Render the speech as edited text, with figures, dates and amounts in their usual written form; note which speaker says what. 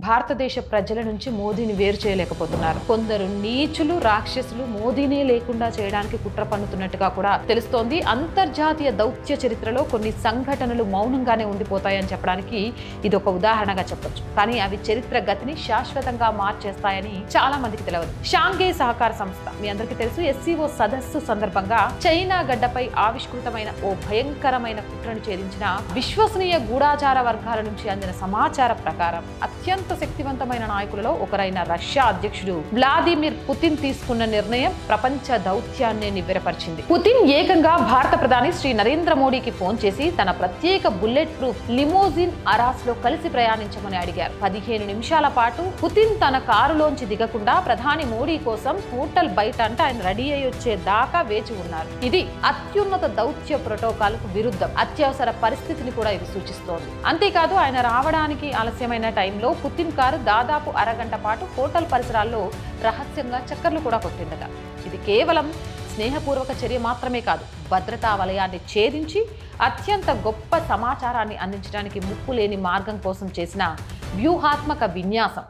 Speaker 1: భారతదేశ ప్రజల నుంచి మోదీని వేరు చేయలేకపోతున్నారు. కొందరు నీచులు రాక్షసులు మోదీనే లేకుండా చేయడానికి కుట్ర పన్నుతున్నట్టుగా కూడా తెలుస్తోంది. అంతర్జాతీయ దౌత్య చరిత్రలో కొన్ని సంఘటనలు మౌనంగానే ఉండిపోతాయని చెప్పడానికి ఇది ఒక ఉదాహరణగా చెప్పొచ్చు. కానీ అవి చరిత్ర గతిని శాశ్వతంగా మార్చేస్తాయని చాలా మందికి తెలియదు. షాంఘై సహకార సంస్థ మీ అందరికీ తెలుసు. SCO సదస్సు సందర్భంగా చైనా గడ్డపై ఆవిష్కృతమైన ఓ భయంకరమైన కుట్రను ఛేదించిన విశ్వసనీయ గూఢాచార వర్గాల నుంచి అందిన సమాచార ప్రకారం అత్యంత శక్తివంతమైన నాయకులలో ఒకరైన రష్యా అధ్యక్షుడు వ్లాదిమిర్ పుతిన్ తీసుకున్న నిర్ణయం ప్రపంచ దౌత్యాన్ని నివ్వెరపరిచింది. పుతిన్ ఏకంగా భారత ప్రధాని శ్రీ నరేంద్ర మోడీకి ఫోన్ చేసి తన ప్రత్యేక బుల్లెట్ ప్రూఫ్ లిమోజిన్ అరాస్ లో కలిసి ప్రయాణించమని అడిగారు. 15 నిమిషాల పాటు పుతిన్ తన కారులోంచి దిగకుండా ప్రధాని మోడీ కోసం హోటల్ బయట అంటే ఆయన రెడీ అయ్యి వచ్చే దాకా వేచి ఉన్నారు. ఇది అత్యున్నత దౌత్య ప్రోటోకాల్ కు విరుద్ధం. అత్యవసర పరిస్థితిని కూడా ఇది సూచిస్తోంది. అంతేకాదు ఆయన రావడానికి ఆలస్యమైన టైంలో పుతిన్ కారు దాదాపు అరగంట పాటు హోటల్ పరిసరాల్లో రహస్యంగా చక్కర్లు కూడా కొట్టిందట. ఇది కేవలం స్నేహపూర్వక చర్య మాత్రమే కాదు, భద్రతా వలయాన్ని ఛేదించి అత్యంత గొప్ప సమాచారాన్ని అందించడానికి ముప్పు లేని మార్గం కోసం చేసిన వ్యూహాత్మక విన్యాసం.